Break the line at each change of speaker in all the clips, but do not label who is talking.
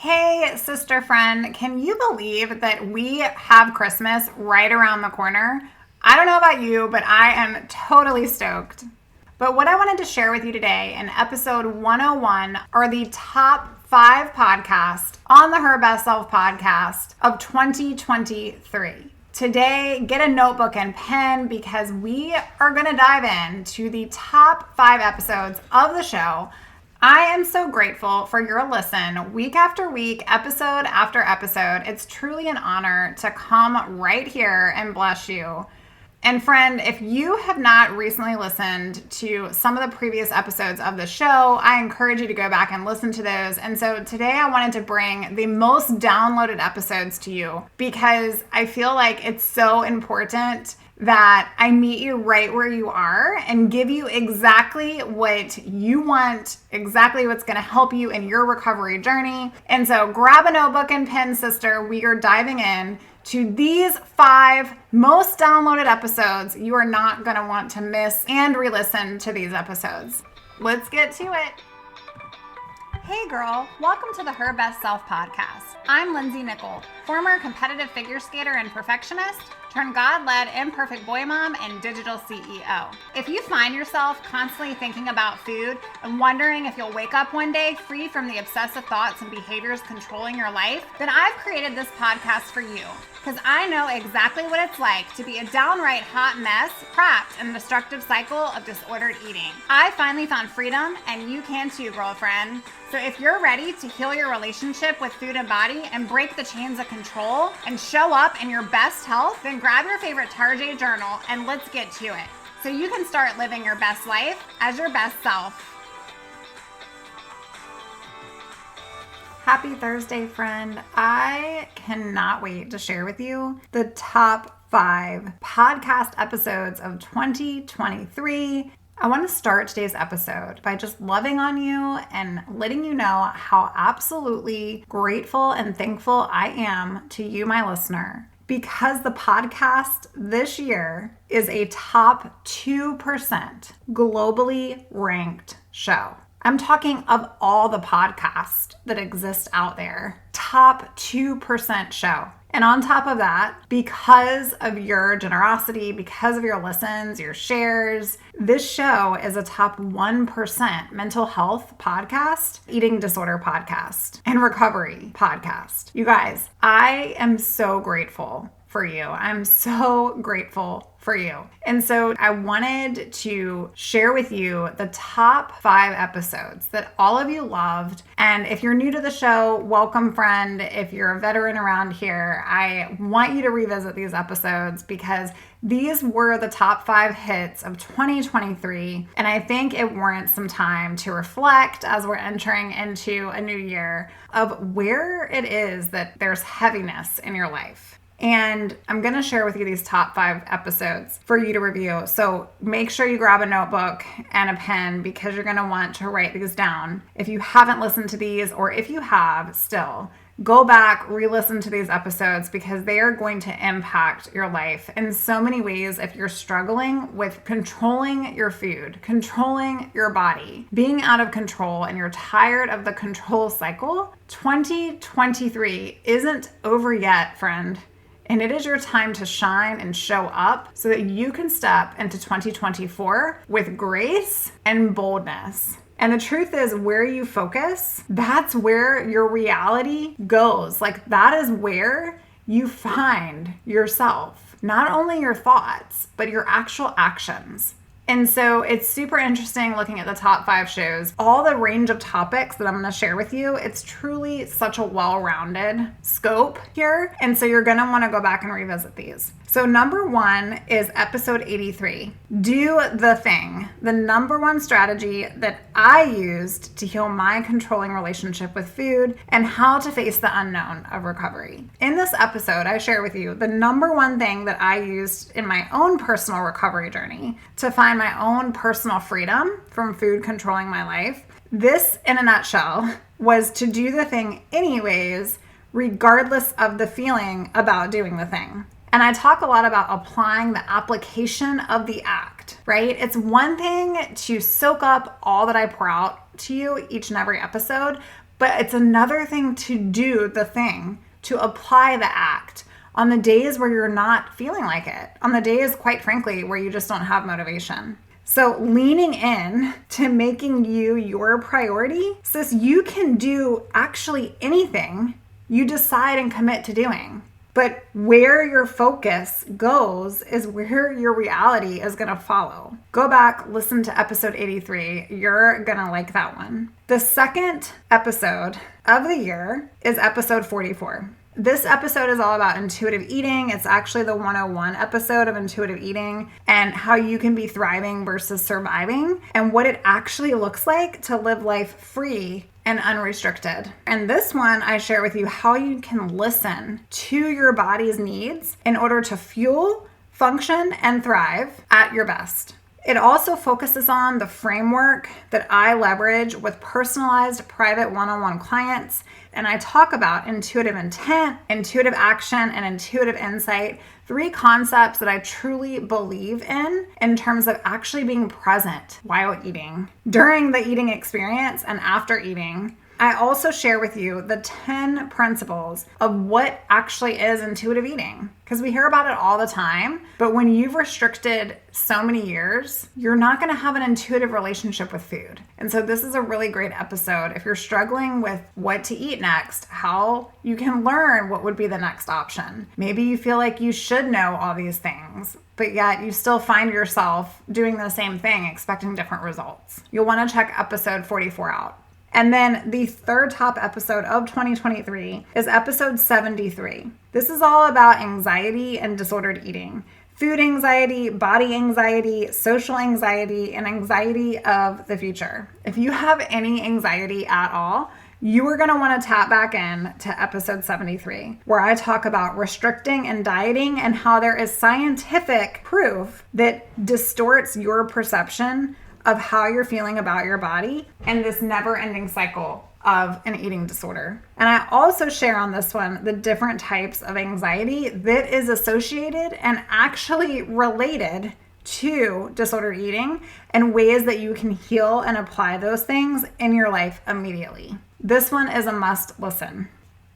Hey, sister friend, can you believe that we have Christmas right around the corner? I don't know about you, but I am totally stoked. But what I wanted to share with you today in episode 101 are the top 5 podcasts on the Her Best Self podcast of 2023. Today, get a notebook and pen because we are going to dive into the top 5 episodes of the show. I am so grateful for your listen week after week, episode after episode. It's truly an honor to come right here and bless you. And friend, if you have not recently listened to some of the previous episodes of the show, I encourage you to go back and listen to those. And so today I wanted to bring the most downloaded episodes to you because I feel like it's so important that I meet you right where you are and give you exactly what you want, exactly what's going to help you in your recovery journey. And so grab a notebook and pen, sister. We are diving in to these 5 most downloaded episodes. You are not going to want to miss and re-listen to these episodes. Let's get to it. Hey girl, welcome to the Her Best Self podcast. I'm Lindsay Nickel, former competitive figure skater and perfectionist, turned God-led imperfect boy mom and digital CEO. If you find yourself constantly thinking about food and wondering if you'll wake up one day free from the obsessive thoughts and behaviors controlling your life, then I've created this podcast for you because I know exactly what it's like to be a downright hot mess trapped in a destructive cycle of disordered eating. I finally found freedom, and you can too, girlfriend. So if you're ready to heal your relationship with food and body and break the chains of control and show up in your best health, then grab your favorite Tarjay journal and let's get to it so you can start living your best life as your best self. Happy Thursday, friend. I cannot wait to share with you the top 5 podcast episodes of 2023. I want to start today's episode by just loving on you and letting you know how absolutely grateful and thankful I am to you, my listener, because the podcast this year is a top 2% globally ranked show. I'm talking of all the podcasts that exist out there, top 2% show. And on top of that, because of your generosity, because of your listens, your shares, this show is a top 1% mental health podcast, eating disorder podcast, and recovery podcast. You guys, I am so grateful for you. I'm so grateful for you. And so I wanted to share with you the top 5 episodes that all of you loved. And if you're new to the show, welcome, friend. If you're a veteran around here, I want you to revisit these episodes because these were the top 5 hits of 2023. And I think it warrants some time to reflect as we're entering into a new year of where it is that there's heaviness in your life. And I'm going to share with you these top 5 episodes for you to review. So make sure you grab a notebook and a pen because you're going to want to write these down. If you haven't listened to these, or if you have still, go back, re-listen to these episodes because they are going to impact your life in so many ways. If you're struggling with controlling your food, controlling your body, being out of control, and you're tired of the control cycle, 2023 isn't over yet, friend. And it is your time to shine and show up so that you can step into 2024 with grace and boldness. And the truth is, where you focus, that's where your reality goes. Like, that is where you find yourself, not only your thoughts, but your actual actions. And so it's super interesting looking at the top 5 shows, all the range of topics that I'm going to share with you. It's truly such a well-rounded scope here. And so you're going to want to go back and revisit these. So number 1 is episode 83, Do the Thing, the number 1 strategy that I used to heal my controlling relationship with food and how to face the unknown of recovery. In this episode, I share with you the number 1 thing that I used in my own personal recovery journey to find my own personal freedom from food controlling my life. This, in a nutshell, was to do the thing anyways, regardless of the feeling about doing the thing. And I talk a lot about applying the application of the act, right? It's one thing to soak up all that I pour out to you each and every episode, But it's another thing to do the thing, to apply the act on the days where you're not feeling like it, on the days, quite frankly, where you just don't have motivation. So leaning in to making you your priority, sis, you can do actually anything you decide and commit to doing. But where your focus goes is where your reality is going to follow. Go back, listen to episode 83. You're going to like that one. The second episode of the year is episode 44. This episode is all about intuitive eating. It's actually the 101 episode of intuitive eating and how you can be thriving versus surviving and what it actually looks like to live life free and unrestricted. And this one, I share with you how you can listen to your body's needs in order to fuel, function, and thrive at your best. It also focuses on the framework that I leverage with personalized private one-on-one clients. And I talk about intuitive intent, intuitive action, and intuitive insight, 3 concepts that I truly believe in terms of actually being present while eating, during the eating experience, and after eating. I also share with you the 10 principles of what actually is intuitive eating, because we hear about it all the time, but when you've restricted so many years, you're not going to have an intuitive relationship with food. And so this is a really great episode. If you're struggling with what to eat next, how you can learn what would be the next option. Maybe you feel like you should know all these things, but yet you still find yourself doing the same thing, expecting different results. You'll want to check episode 44 out. And then the third top episode of 2023 is episode 73. This is all about anxiety and disordered eating. Food anxiety, body anxiety, social anxiety, and anxiety of the future. If you have any anxiety at all, you are going to want to tap back in to episode 73, where I talk about restricting and dieting and how there is scientific proof that distorts your perception of how you're feeling about your body and this never-ending cycle of an eating disorder. And I also share on this one the different types of anxiety that is associated and actually related to disordered eating and ways that you can heal and apply those things in your life immediately. This one is a must listen.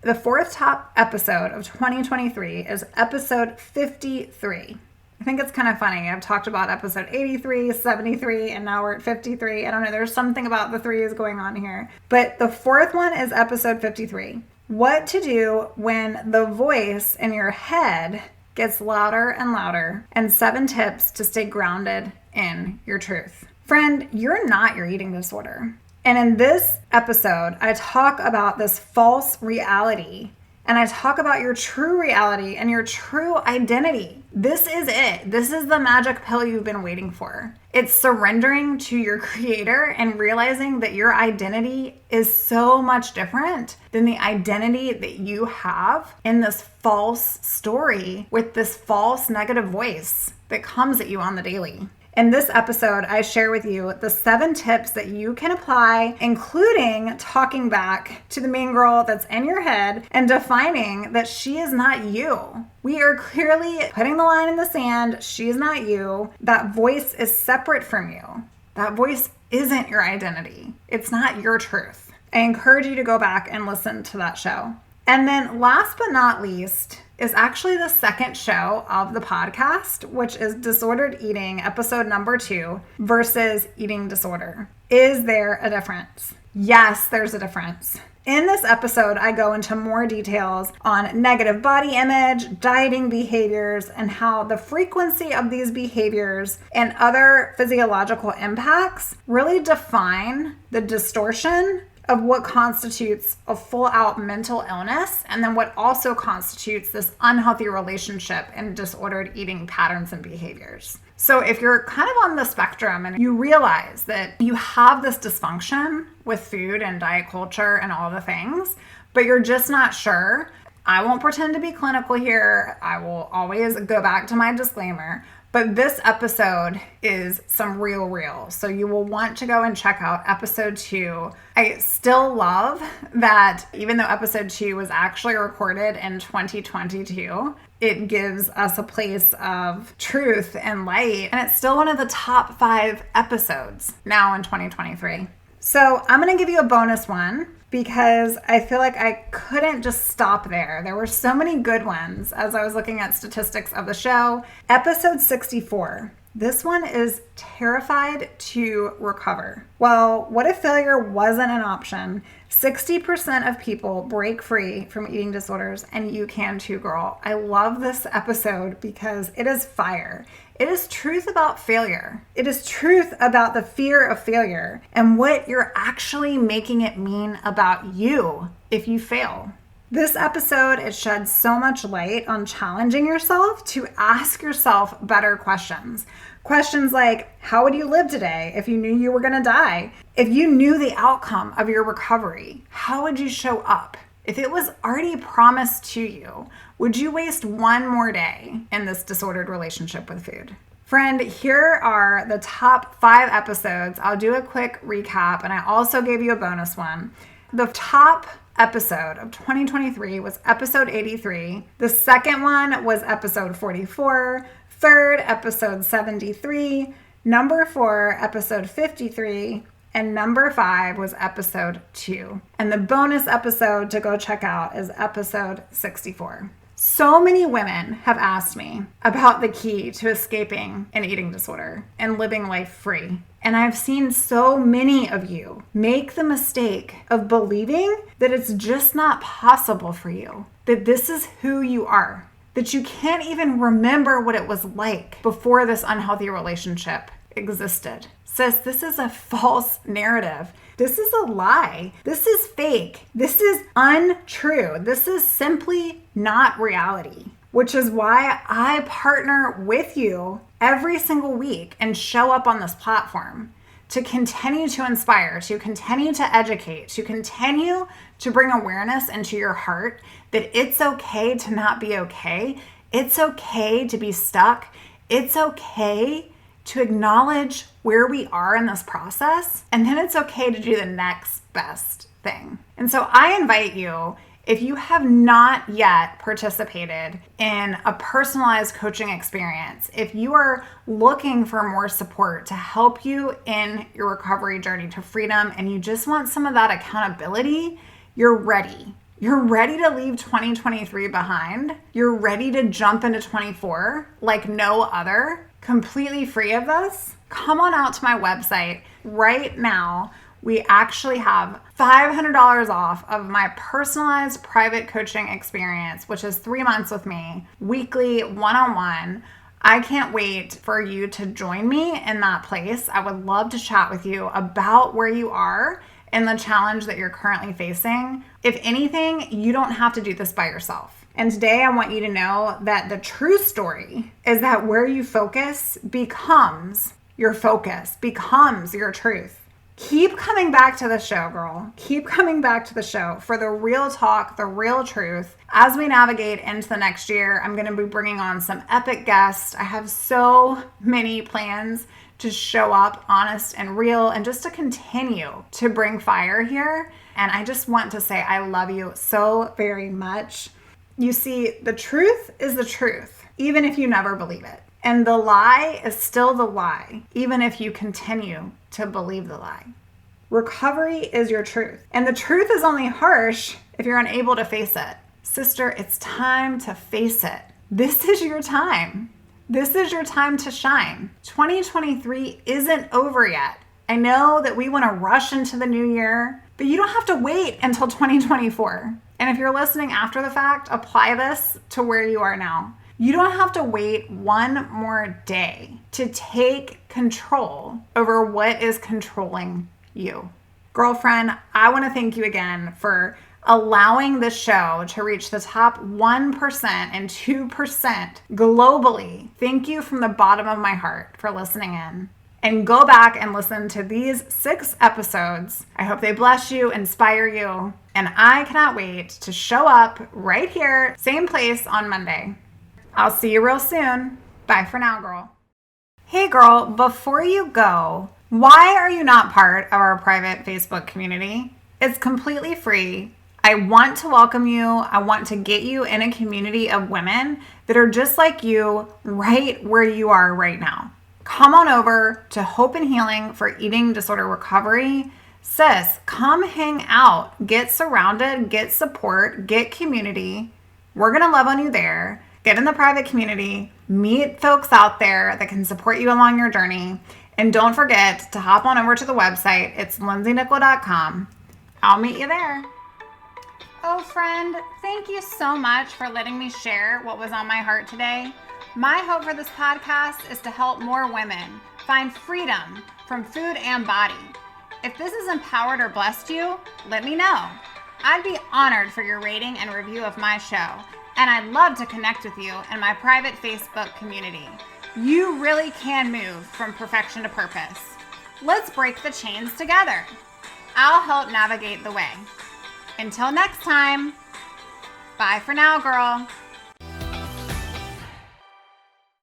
The fourth top episode of 2023 is episode 53. I think it's kind of funny. I've talked about episode 83, 73, and now we're at 53. I don't know. There's something about the 3 is going on here. But the fourth one is episode 53. What to do when the voice in your head gets louder and louder, and 7 tips to stay grounded in your truth. Friend, you're not your eating disorder. And in this episode, I talk about this false reality. And I talk about your true reality and your true identity. This is it. This is the magic pill you've been waiting for. It's surrendering to your creator and realizing that your identity is so much different than the identity that you have in this false story with this false negative voice that comes at you on the daily. In this episode, I share with you the 7 tips that you can apply, including talking back to the mean girl that's in your head and defining that she is not you. We are clearly putting the line in the sand. She is not you. That voice is separate from you. That voice isn't your identity. It's not your truth. I encourage you to go back and listen to that show. And then last but not least is actually the second show of the podcast, which is Disordered Eating, episode number 2, versus eating disorder. Is there a difference? Yes, there's a difference. In this episode, I go into more details on negative body image, dieting behaviors, and how the frequency of these behaviors and other physiological impacts really define the distortion of what constitutes a full-out mental illness, and then what also constitutes this unhealthy relationship and disordered eating patterns and behaviors. So if you're kind of on the spectrum and you realize that you have this dysfunction with food and diet culture and all the things, but you're just not sure, I won't pretend to be clinical here. I will always go back to my disclaimer. But this episode is some real. So you will want to go and check out episode 2. I still love that even though episode 2 was actually recorded in 2022, it gives us a place of truth and light. And it's still one of the top 5 episodes now in 2023. So I'm going to give you a bonus one because I feel like I couldn't just stop there. There were so many good ones as I was looking at statistics of the show. Episode 64. This one is terrified to recover. Well, what if failure wasn't an option? 60% of people break free from eating disorders, and you can too, girl. I love this episode because it is fire. It is truth about failure. It is truth about the fear of failure and what you're actually making it mean about you if you fail. This episode, it sheds so much light on challenging yourself to ask yourself better questions. Questions like, how would you live today if you knew you were going to die? If you knew the outcome of your recovery, how would you show up? If it was already promised to you, would you waste one more day in this disordered relationship with food? Friend, here are the top 5 episodes. I'll do a quick recap, and I also gave you a bonus one. The top episode of 2023 was episode 83. The second one was episode 44. Third, episode 73. Number 4, episode 53. And number 5 was episode 2. And the bonus episode to go check out is episode 64. So many women have asked me about the key to escaping an eating disorder and living life free. And I've seen so many of you make the mistake of believing that it's just not possible for you, that this is who you are, that you can't even remember what it was like before this unhealthy relationship existed. Sis, this is a false narrative. This is a lie. This is fake. This is untrue. This is simply not reality, which is why I partner with you every single week and show up on this platform to continue to inspire, to continue to educate, to continue to bring awareness into your heart that it's okay to not be okay. It's okay to be stuck. It's okay to acknowledge where we are in this process, and then it's okay to do the next best thing. And so I invite you, if you have not yet participated in a personalized coaching experience, if you are looking for more support to help you in your recovery journey to freedom, and you just want some of that accountability, you're ready. You're ready to leave 2023 behind. You're ready to jump into 24 like no other, completely free of this. Come on out to my website right now. We actually have $500 off of my personalized private coaching experience, which is 3 months with me, weekly, one-on-one. I can't wait for you to join me in that place. I would love to chat with you about where you are and the challenge that you're currently facing. If anything, you don't have to do this by yourself. And today I want you to know that the true story is that where you focus becomes your focus, becomes your truth. Keep coming back to the show, girl. Keep coming back to the show for the real talk, the real truth. As we navigate into the next year, I'm going to be bringing on some epic guests. I have so many plans to show up honest and real and just to continue to bring fire here. And I just want to say I love you so very much. You see, the truth is the truth, even if you never believe it. And the lie is still the lie, even if you continue to believe the lie. Recovery is your truth. And the truth is only harsh if you're unable to face it. Sister, it's time to face it. This is your time. This is your time to shine. 2023 isn't over yet. I know that we want to rush into the new year, but you don't have to wait until 2024. And if you're listening after the fact, apply this to where you are now. You don't have to wait one more day to take control over what is controlling you. Girlfriend, I want to thank you again for allowing the show to reach the top 1% and 2% globally. Thank you from the bottom of my heart for listening in. And go back and listen to these 6 episodes. I hope they bless you, inspire you, and I cannot wait to show up right here, same place on Monday. I'll see you real soon. Bye for now, girl. Hey girl, before you go, why are you not part of our private Facebook community? It's completely free. I want to welcome you. I want to get you in a community of women that are just like you right where you are right now. Come on over to Hope and Healing for Eating Disorder Recovery. Sis, come hang out, get surrounded, get support, get community. We're going to love on you there. Get in the private community, meet folks out there that can support you along your journey. And don't forget to hop on over to the website. It's lindsaynickel.com. I'll meet you there. Oh, friend, thank you so much for letting me share what was on my heart today. My hope for this podcast is to help more women find freedom from food and body. If this has empowered or blessed you, let me know. I'd be honored for your rating and review of my show, and I'd love to connect with you in my private Facebook community. You really can move from perfection to purpose. Let's break the chains together. I'll help navigate the way. Until next time, bye for now, girl.